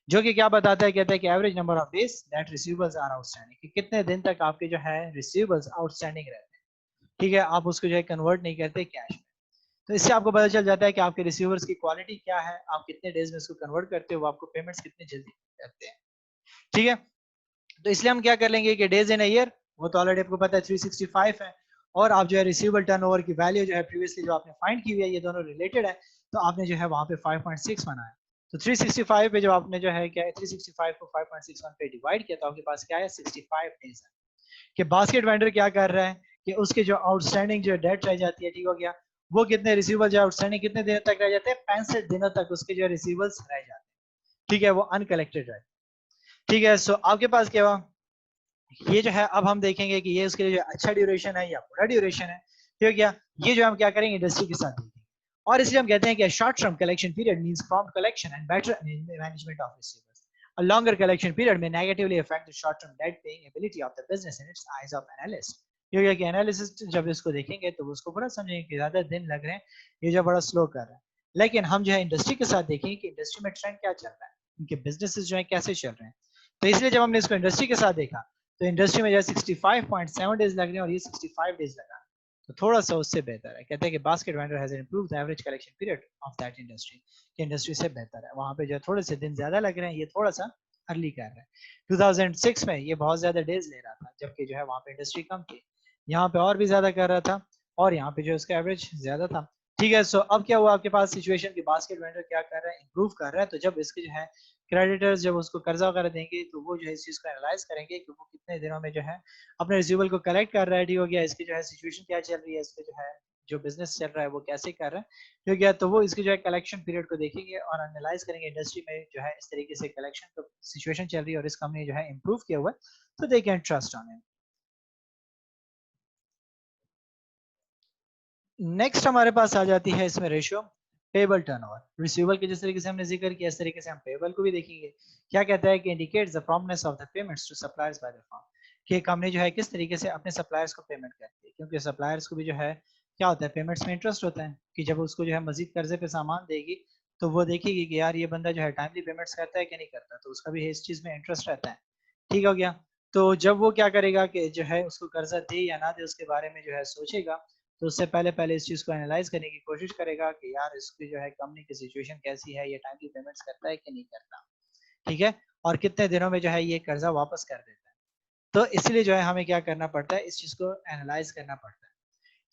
जो कि क्या बताता है, कहता है कि average number of days that receivables are outstanding, कि कितने दिन तक आपके जो है रिसीवेबल्स आउटस्टैंडिंग रहते हैं। ठीक है, आप उसको जो है कन्वर्ट नहीं करते कैश में। तो इससे आपको पता चल जाता है कि आपके रिसीवर्स की क्वालिटी क्या है, आप कितने डेज में इसको कन्वर्ट करते हो, वो आपको पेमेंट्स कितने जल्दी करते हैं। ठीक है, तो इसलिए हम क्या कर लेंगे कि डेज इन ईयर वो तो ऑलरेडी आपको पता है 365 है, और आप जो है रिसीवेबल टर्नओवर की वैल्यू जो है प्रीवियसली जो आपने फाइंड की हुई है, ये दोनों रिलेटेड है, तो आपने जो है वहां पे 5.6 बनाया। तो 365 पे जो आपने जो है क्या है 365 को 5.61 पे डिवाइड किया, तो आपके पास क्या है 65 डेज है। कि बास्केट वेंडर क्या कर रहा है कि उसके जो आउटस्टैंडिंग जो डेट रह जाती है, ठीक हो गया, वो कितने रिसीवेबल जो आउटस्टैंडिंग कितने दिनों तक रह जाते हैं, 65 दिनों तक उसके जो रिसीवेबल्स रह जाते हैं। ठीक है, वो अनकलेक्टेड रहते हैं। ठीक है, सो आपके पास क्या हुआ, ये जो है अब हम देखेंगे कि ये उसके लिए जो अच्छा ड्यूरेशन है या बुरा ड्यूरेशन है। ठीक है क्या, ये जो हम क्या करेंगे इंडस्ट्री के साथ देखेंगे। और इसलिए हम कहते हैं कि short term collection period means prompt collection and better management of receivers. A longer collection period may negatively affect the short-term debt paying ability of the business in its eyes of analyst. क्योंकि कि analysis जब इसको देखेंगे तो उसको पूरा समझेंगे कि ज्यादा दिन लग रहे हैं, ये जो बड़ा स्लो कर रहा है। लेकिन हम जो है इंडस्ट्री के साथ देखेंगे कि इंडस्ट्री में ट्रेंड क्या चल रहा है, उनके बिजनेसेस जो है कैसे चल रहे हैं। तो इसलिए जब हमने इसको इंडस्ट्री के साथ देखा, तो इंडस्ट्री में जो 65.7 डेज लग रहे हैं और ये 65 डेज लगा, तो थोड़ा सा उससे बेहतर है। कहते हैं कि basket vendor has improved the average collection period of that industry, कि इंडस्ट्री से बेहतर है, वहां पे जो है थोड़े से दिन ज्यादा लग रहे हैं, ये थोड़ा सा अर्ली कर रहे हैं। 2006 में ये बहुत ज्यादा डेज ले रहा था, जबकि जो है वहां पे इंडस्ट्री कम थी, यहाँ पे और भी ज्यादा कर रहा था, और यहाँ पे जो इसका एवरेज ज्यादा था। ठीक है, सो अब क्या हुआ आपके पास सिचुएशन की बास्केट वेंडर क्या कर रहा है, इंप्रूव कर रहा है। तो जब इसके जो है क्रेडिटर्स जब उसको कर्जा वगैरह देंगे, तो वो जो है इस चीज को एनालाइज करेंगे कि वो कितने दिनों में जो है अपने रिसीवेबल को कलेक्ट कर रहा है। ठीक हो गया, इसकी जो है सिचुएशन क्या चल रही है, इसके जो है जो बिजनेस चल रहा है वो कैसे कर रहा है। ठीक हो गया, तो वो इसकी जो है कलेक्शन पीरियड को देखेंगे और एनालाइज करेंगे इंडस्ट्री में जो है इस तरीके से कलेक्शन सिचुएशन चल रही है और इस कंपनी जो है इंप्रूव किया हुआ है, तो they can trust on it. Next हमारे पास आ जाती है इसमें रेशियो पेबल टर्नओवर। रिसीवेबल के जिस तरीके से हमने जिक्र किया, इस तरीके से हम पेबल को भी देखेंगे। क्या कहता है कि indicates the promptness of the payments to suppliers by the firm, कि कंपनी जो है किस तरीके से अपने सप्लायर्स को पेमेंट करती है, क्योंकि सप्लायर्स को भी जो है क्या होता है पेमेंट्स में इंटरेस्ट होता है, कि जब उसको जो है मजीद कर्जे पे सामान देगी, तो वो देखेगी कि यार ये बंदा जो है टाइमली पेमेंट्स करता है कि नहीं करता, तो उसका भी इस चीज में इंटरेस्ट रहता है। ठीक हो गया, तो जब वो क्या करेगा कि जो है उसको कर्जा दे या ना दे उसके बारे में जो है सोचेगा, तो उससे पहले पहले इस चीज को एनालाइज करने की कोशिश करेगा कि यार इसकी जो है कंपनी की सिचुएशन कैसी है, ये टाइमली पेमेंट्स करता है कि नहीं करता। ठीक है, और कितने दिनों में जो है ये कर्जा वापस कर देता है। तो इसलिए जो है हमें क्या करना पड़ता है, इस चीज को एनालाइज करना पड़ता है।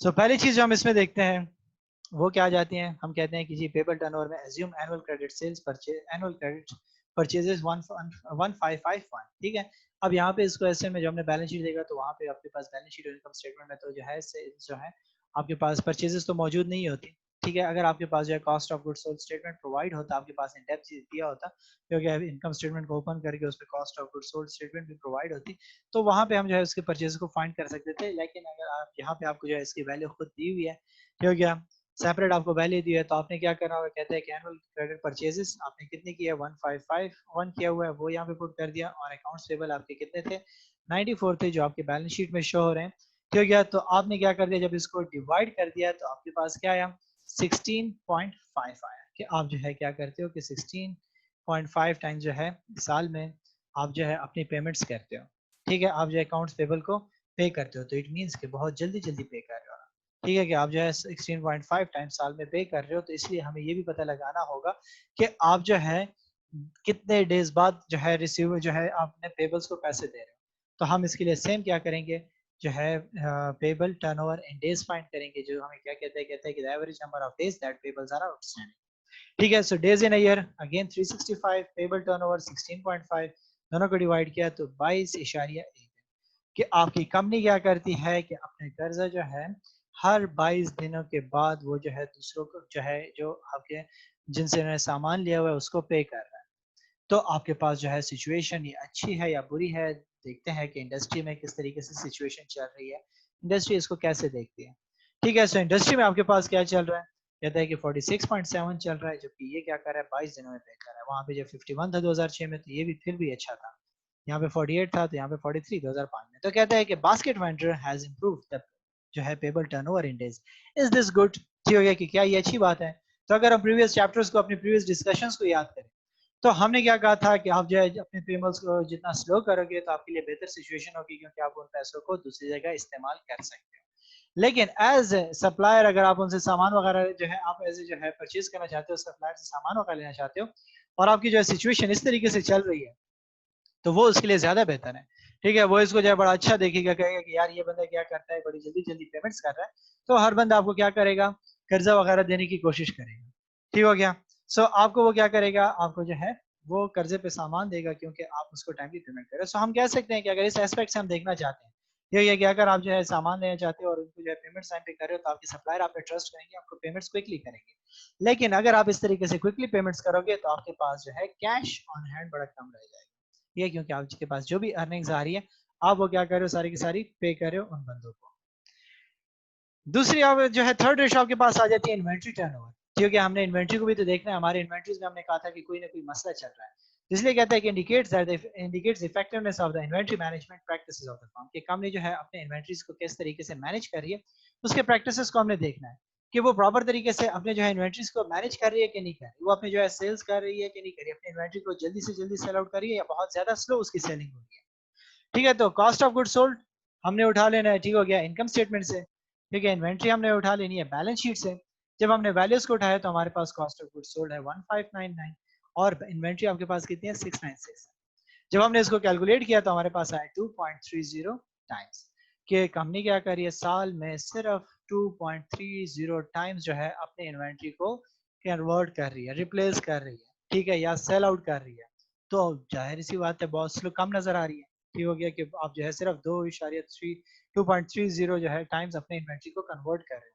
सो पहली चीज जो हम इसमें देखते हैं वो क्या आ जाती है, हम कहते हैं कि जी पेबल टर्नओवर में assume annual credit sales purchase, annual credit purchases 1551। ठीक है, अब यहाँ पे इसको ऐसे में जब हमने बैलेंस शीट देखा, तो वहाँ पे आपके पास बैलेंस शीट और इनकम स्टेटमेंट में तो जो है सेल्स जो है आपके पास परचेजेस तो मौजूद नहीं होती। ठीक है, अगर आपके पास जो है cost of goods sold statement provide होता, आपके पास इन डेप्थ दिया होता, क्योंकि इनकम स्टेटमेंट को ओपन करके उस पर cost of goods sold statement भी प्रोवाइड होती, तो वहाँ पे हम जो है उसके परचेज को फाइंड कर सकते थे। लेकिन अगर आप यहाँ पे आपको जो है इसकी वैल्यू खुद दी हुई है, हो गया सेपरेट आपको वैल्यू दी है, तो आपने क्या करना होगा, कहते हैं कि एनुअल क्रेडिट परचेजेस आपने कितनी की है, 1551 किया हुआ है, वो यहाँ पे पुट कर दिया, और अकाउंट्स पेबल आपके कितने थे, 94 थे, जो आपके बैलेंस शीट में शो हो रहे हैं। ठीक हो गया, तो आपने क्या कर दिया, जब इसको डिवाइड कर दिया तो आपके पास क्या आया, 16.5 आया, कि आप जो है क्या करते हो कि 16.5 टाइम्स जो है साल में आप जो है अपनी पेमेंट्स करते हो। ठीक है, आप जो अकाउंट्स पेबल को पे करते हो, तो इट मीन्स कि बहुत जल्दी जल्दी पे कर रहे हो। ठीक है, कि आप जो है 16.5 टाइम्स साल में पे कर रहे हो, तो इसलिए हमें ये भी पता लगाना होगा कि आप जो है कितने डेज बाद जो है रिसीव जो है आपने पेबल्स को पैसे दे रहे हो। तो हम इसके लिए सेम क्या करेंगे, जो है payable turnover in days find करेंगे, जो हमें क्या कहते हैं कि the average number of days that payables are outstanding. ठीक है, so days in a year again 365, payable turnover 16.5, दोनों को डिवाइड किया तो 22.1, कि आपकी कंपनी क्या करती है कि अपने कर्जा जो है हर 22 दिनों के बाद वो जो है दूसरों को जो है, जो आपके जिनसे उन्होंने सामान लिया हुआ है उसको पे कर रहा है। तो आपके पास जो है सिचुएशन ये अच्छी है या बुरी है, देखते हैं कि इंडस्ट्री में किस तरीके से सिचुएशन चल रही है, इंडस्ट्री इसको कैसे देखती है। ठीक है, सो इंडस्ट्री में आपके पास क्या चल रहा है, कहता है कि 46.7 चल रहा है, जबकि ये क्या कर रहा है, 22 दिनों में पे कर रहा है। वहां पे जब 51 था 2006 में, तो ये भी फिर भी अच्छा था। यहाँ पे 48 था, तो यहाँ पे 43 2005 में। तो कहता है कि basket vendor has improved the जो है payable turnover in days, is this good. ठीक हो गया, कि क्या ये अच्छी बात है। तो अगर हम प्रीवियस चैप्टर्स को, अपने प्रीवियस डिस्कशंस को याद करें, तो हमने क्या कहा था कि आप जो है अपने पेमेंट्स को जितना स्लो करोगे तो आपके लिए बेहतर सिचुएशन होगी, क्योंकि आप उन पैसों को दूसरी जगह इस्तेमाल कर सकते हो। लेकिन एज सप्लायर, अगर आप उनसे सामान वगैरह जो है आप एज जो है परचेज करना चाहते हो, सप्लायर से सामान वगैरह लेना चाहते हो, और आपकी जो है सिचुएशन इस तरीके से चल रही है, तो वो उसके लिए ज्यादा बेहतर है। ठीक है, वो इसको जो है बड़ा अच्छा देखेगा, कहेगा कि यार ये बंदा क्या करता है, बड़ी जल्दी जल्दी पेमेंट्स कर रहा है, तो हर बंदा आपको क्या करेगा, कर्जा वगैरह देने की कोशिश करेगा। ठीक हो गया, सो आपको वो क्या करेगा, आपको जो है वो कर्जे पे सामान देगा, क्योंकि आप उसको टाइमली पेमेंट करें। सो हम कह सकते हैं कि अगर इस एस्पेक्ट से हम देखना चाहते हैं, ये कि अगर आप जो है सामान लेना चाहते हो और उनको जो है पेमेंट्स टाइम पे कर रहे हो, तो आपके सप्लायर आप पे ट्रस्ट करेंगे, आपको पेमेंट्स क्विकली करेंगे। लेकिन अगर आप इस तरीके से क्विकली पेमेंट्स करोगे, तो आपके पास जो है कैश ऑन हैंड बड़ा कम रह जाएगा। ये क्योंकि आपके पास जो भी अर्निंग्स आ रही है, आप वो क्या कर रहे हो, सारी की सारी पे कर रहे हो उन बंदों को। दूसरी आप जो है थर्ड रेशो आपके पास आ जाती है इन्वेंट्री टर्नओवर, क्योंकि हमने इन्वेंट्री को भी तो देखना है। हमारे इन्वेंट्रीज में हमने कहा था कि कोई ना कोई मसला चल रहा है, इसलिए कहता है कि indicates effectiveness of the inventory management practices of the firm, कि कंपनी जो है अपने इन्वेंट्रीज को किस तरीके से मैनेज कर रही है, उसके प्रैक्टिसेस को हमने देखना है, कि वो प्रॉपर तरीके से अपने जो है इन्वेंट्रीज को मैनेज कर रही है कि नहीं कर रही, वो अपने जो है सेल्स कर रही है कि नहीं कर रही, अपने इन्वेंट्री को जल्दी से जल्दी सेल आउट कर रही है या बहुत ज्यादा स्लो उसकी सेलिंग हो रही है। ठीक है, तो कॉस्ट ऑफ गुड सोल्ड हमने उठा लेना है। ठीक हो गया, इनकम स्टेटमेंट से। ठीक है, इन्वेंट्री हमने उठा लेनी है बैलेंस शीट से। जब हमने वैल्यूज को उठाया तो हमारे पास कॉस्ट ऑफ गुड सोल्ड है 1599, और इन्वेंट्री आपके पास कितनी है, 696। जब हमने इसको कैलकुलेट किया तो हमारे पास आया 2.30 टाइम्स, कि कंपनी क्या कर रही है, साल में सिर्फ 2.30 टाइम्स जो है अपने इन्वेंट्री को कन्वर्ट कर रही है, रिप्लेस कर रही है, ठीक है, या सेल आउट कर रही है। तो जाहिर सी बात है बहुत स्लो, कम नजर आ रही है। ठीक हो गया, कि आप जो है सिर्फ 2.30 जो है टाइम्स अपने इन्वेंट्री को कन्वर्ट कर रहे हैं।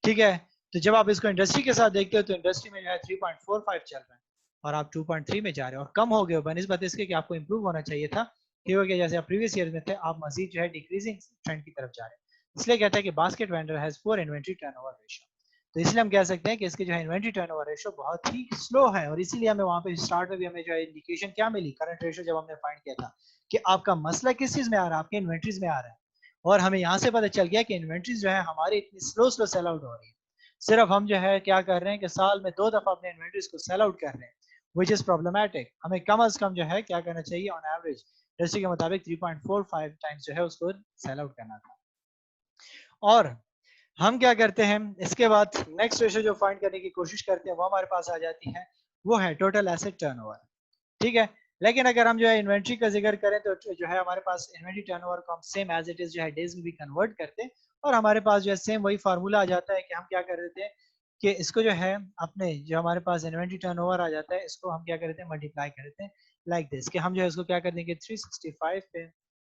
ठीक है, तो जब आप इसको इंडस्ट्री के साथ देखते हो, तो इंडस्ट्री में जो है 3.45 चल रहा है, और आप 2.3 में जा रहे हो, और कम हो गए हो बनिस्बत इसके कि आपको इंप्रूव होना चाहिए था। ठीक हो गया, जैसे आप प्रीवियस ईयर में थे, आप मजीद जो है डिक्रीजिंग ट्रेंड की तरफ जा रहे हैं। इसलिए कहता है कि basket vendor has poor inventory turnover ratio. तो इसलिए हम कह सकते हैं कि इसकी जो है इन्वेंट्री टर्नओवर रेशियो बहुत ही स्लो है, और इसीलिए हमें वहां पे स्टार्ट में भी हमें जो है इंडिकेशन क्या मिली, करंट रेशियो जब हमने फाइंड किया था, कि आपका मसला किस चीज में आ रहा है, आपके इन्वेंट्रीज में आ रहा है। और हमें यहाँ से पता चल गया कि इन्वेंट्रीज जो है हमारी इतनी स्लो स्लो सेल आउट हो रही है। सिर्फ हम जो है क्या कर रहे हैं कि साल में 2 दफा अपने इन्वेंट्रीज को सेल आउट कर रहे हैं, विच इज प्रॉब्लमैटिक। हमें कम अज कम जो है क्या करना चाहिए, ऑन एवरेज इंडस्ट्री के मुताबिक 3.45 टाइम्स जो है उसको सेल आउट करना था। और हम क्या करते हैं, इसके बाद नेक्स्ट रेशो जो फाइंड करने की कोशिश करते हैं, वो हमारे पास आ जाती है, वो है टोटल एसेट टर्नओवर। ठीक है, लेकिन अगर हम जो है इन्वेंट्री का जिक्र करें, तो जो है हमारे पास इन्वेंट्री टर्नओवर को हम सेम एज इट इज जो है डेज में भी कन्वर्ट करते हैं, और हमारे पास जो है सेम वही फार्मूला आ जाता है, कि हम क्या कर देते हैं कि इसको जो है अपने जो हमारे पास इन्वेंट्री टर्नओवर आ जाता है, इसको हम क्या करते हैं, मल्टीप्लाई कर देते हैं लाइक दिस, कि हम जो है इसको क्या कर देंगे, 365 पे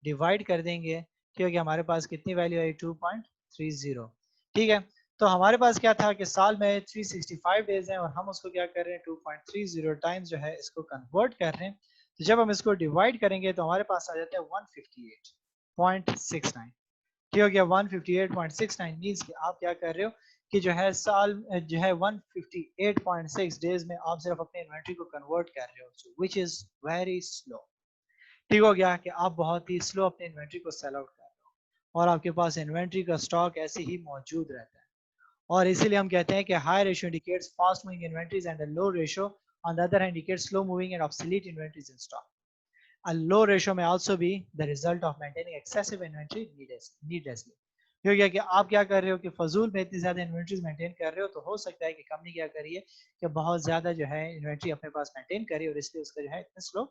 डिवाइड कर देंगे, क्योंकि हमारे पास कितनी वैल्यू आई, 2.30। ठीक है, तो हमारे पास क्या था कि साल में 365 डेज हैं, और हम उसको क्या कर रहे हैं, 2.30 टाइम्स जो है इसको कन्वर्ट कर रहे हैं। तो जब हम इसको डिवाइड करेंगे तो हमारे पास आ जाता है 158.69। ठीक हो गया, 158.69 मीन्स कि आप क्या कर रहे हो कि जो है साल जो है 158.6 डेज में आप सिर्फ अपने इन्वेंट्री को कन्वर्ट कर रहे हो, विच इज वेरी स्लो। ठीक हो गया कि आप बहुत ही स्लो अपने इन्वेंट्री को सेल आउट कर रहे हो और आपके पास इन्वेंट्री का स्टॉक ऐसे ही मौजूद रहता है। और इसीलिए हम कहते हैं कि high ratio indicates fast moving inventories and a low ratio on the other hand indicates slow moving and obsolete inventories in stock. A low ratio may also be the result of maintaining excessive inventory needlessly। हो गया कि आप क्या कर रहे हो कि फजूल में इतनी ज्यादा इन्वेंट्रीज मेंटेन कर रहे हो, तो हो सकता है कि कंपनी क्या करिए कि बहुत ज्यादा जो है इन्वेंट्री अपने पास मेंटेन करी और इसलिए उसका जो है इतना स्लो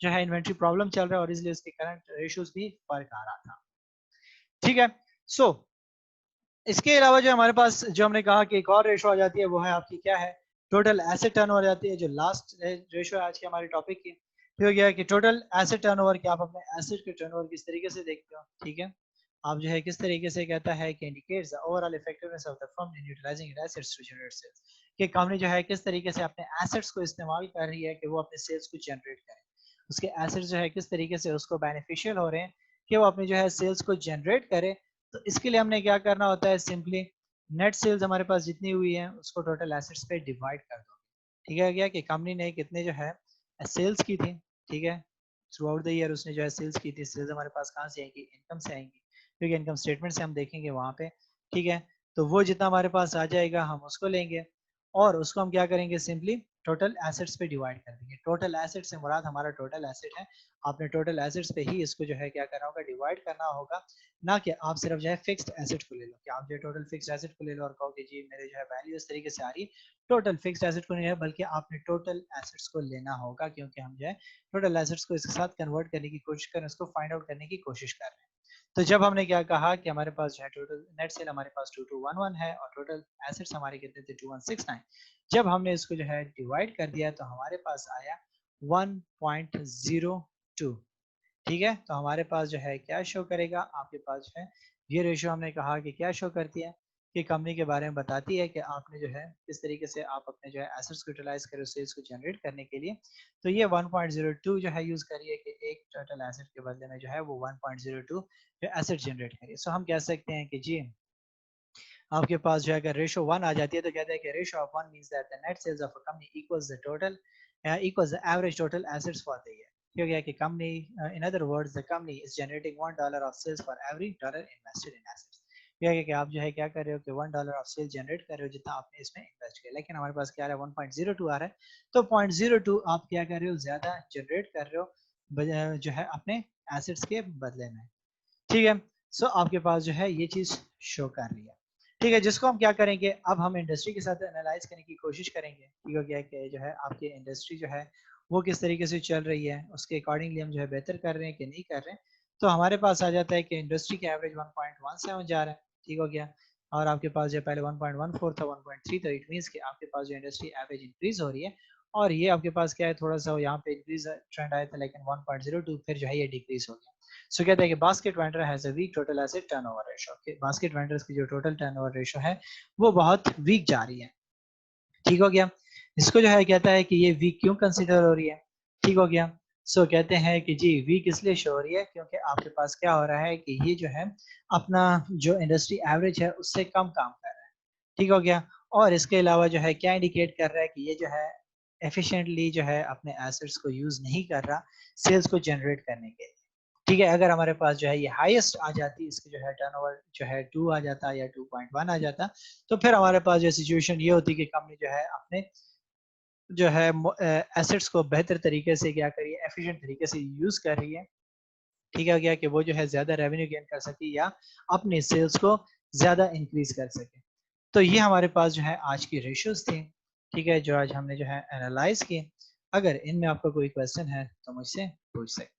जो है इन्वेंट्री प्रॉब्लम चल रहा है और इसलिए उसके करंट रेशियोज भी फर्क आ रहा था। ठीक है, सो इसके अलावा जो हमारे पास जो हमने कहा कि एक और रेशो आ जाती है वो है आपकी क्या है, टोटल एसेट टर्नओवर जाती है, जो लास्ट रेशो है आज के हमारे टॉपिक की। हो गया कि टोटल एसेट टर्नओवर कि आप अपने एसेट के टर्नओवर किस तरीके से देखते हो। ठीक है, आप जो है किस तरीके से कहता है कि indicates the overall effectiveness of the firm in utilising its assets to generate sales, कि कंपनी जो है किस तरीके से अपने एसेट्स को इस्तेमाल कर रही है कि वो अपने सेल्स को जनरेट करे, उसके एसेट्स जो है किस तरीके से उसको बेनिफिशियल हो रहे हैं कि वो अपनी जो है सेल्स को जनरेट करे। तो इसके लिए हमने क्या करना होता है, सिंपली नेट सेल्स हमारे पास जितनी हुई है उसको टोटल एसेट्स पे डिवाइड कर दो। ठीक है, क्या कि कंपनी ने कितने जो है सेल्स की थी। ठीक है, थ्रू आउट द ईयर उसने जो है सेल्स की थी, सेल्स हमारे पास कहाँ से आएंगी, इनकम से आएंगी, क्योंकि इनकम स्टेटमेंट से हम देखेंगे वहां पे। ठीक है, तो वो जितना हमारे पास आ जाएगा हम उसको लेंगे और उसको हम क्या करेंगे, सिंपली टोटल एसेट्स पे डिवाइड कर देंगे। टोटल एसेट से मुराद हमारा टोटल एसेट है, आपने टोटल एसेट्स पे ही इसको जो है क्या करना होगा, डिवाइड करना होगा, ना कि आप सिर्फ जो है फिक्स्ड एसेट को ले लो कि आप जो है टोटल फिक्स्ड एसेट को ले लो और कहो कि जी मेरे जो है वैल्यू इस तरीके से आ रही है। टोटल फिक्स्ड एसेट को नहीं है, बल्कि आपने टोटल एसेट्स को लेना होगा, क्योंकि हम जो है टोटल एसेट्स को इसके साथ कन्वर्ट करने की कोशिश कर रहे हैं, उसको फाइंड आउट करने की कोशिश कर रहे हैं। तो जब हमने क्या कहा कि हमारे पास जो है टोटल नेट सेल हमारे पास 2211 है और टोटल एसेट्स हमारे कितने थे 2169, जब हमने इसको जो है डिवाइड कर दिया तो हमारे पास आया 1.02। ठीक है, तो हमारे पास जो है क्या शो करेगा, आपके पास जो है ये रेशियो हमने कहा कि क्या शो करती है कि कंपनी के बारे में बताती है कि आपने जो है किस तरीके से आप अपने जो है एसेट्स को यूटिलाइज करें सेल्स को जनरेट करने के लिए। तो ये 1.02 जो है यूज करिए कि एक टोटल एसेट के बदले में जो है वो 1.02 जो एसेट जनरेट करिए। सो हम कह सकते हैं कि जी आपके पास जो है अगर रेशो 1 आ जाती है तो कहते हैं कि ratio of 1 means that the net sales of a company equals the total equals the average total assets for the year. हो गया कि company in other words the company is generating $1 of sales for every dollar invested in assets. ये है कि आप जो है क्या कर रहे हो कि $1 ऑफ सेल जनरेट कर रहे हो जितना आपने इसमें इन्वेस्ट किया, लेकिन हमारे पास क्या आ रहा है 1.02 आ रहा है, तो 0.02 आप क्या कर रहे हो, ज्यादा जनरेट कर रहे हो जो है अपने एसेट्स के बदले में। ठीक है, सो आपके पास जो है ये चीज शो कर रही है। ठीक है, जिसको हम क्या करेंगे, अब हम इंडस्ट्री के साथ एनालाइज करने की कोशिश करेंगे। ठीक हो गया कि जो है आपकी इंडस्ट्री जो है वो किस तरीके से चल रही है, उसके अकॉर्डिंगली हम जो है बेहतर कर रहे हैं कि नहीं कर रहे हैं। तो हमारे पास आ जाता है कि इंडस्ट्री के एवरेज 1.17 जा रहा है। ठीक हो गया, और आपके पास जो पहले 1.14 था 1.3, तो इट मीन्स कि आपके पास जो इंडस्ट्री एवरेज इंक्रीज हो रही है और ये आपके पास क्या है, थोड़ा सा यहाँ पे इंक्रीज ट्रेंड आया था, लेकिन 1.02 फिर जो है ये डिक्रीज हो गया। सो कहते हैं कि basket vendor has a weak total asset turnover ratio, basket vendors की जो टोटल टर्नओवर रेशियो है वो बहुत वीक जा रही है। ठीक हो गया, इसको जो है कहता है कि ये वीक क्यों कंसीडर हो रही है। ठीक हो गया, सो कहते हैं कि जी वीक इसलिए शो हो रही है क्योंकि आपके पास क्या हो रहा है कि ये जो है अपना जो इंडस्ट्री एवरेज है उससे कम काम कर रहा है। ठीक हो गया, और इसके अलावा जो है क्या इंडिकेट कर रहा है कि ये जो है एफिशिएंटली जो है अपने एसेट्स को यूज नहीं कर रहा सेल्स को जनरेट करने के लिए। ठीक है, अगर हमारे पास जो है ये हाईएस्ट आ जाती, इसकी जो है टर्नओवर जो है 2 आ जाता या 2.1 आ जाता, तो फिर हमारे पास जो सिचुएशन ये होती कि कंपनी जो है अपने जो है एसेट्स को बेहतर तरीके से क्या करिए, एफिशिएंट तरीके से यूज कर रही है। ठीक है गया कि वो जो है ज्यादा रेवेन्यू गेन कर सके या अपने सेल्स को ज्यादा इंक्रीज कर सके। तो ये हमारे पास जो है आज की रेशियोज थी। ठीक है, जो आज हमने जो है एनालाइज की। अगर इनमें आपका कोई क्वेश्चन है तो मुझसे पूछ सकते हैं।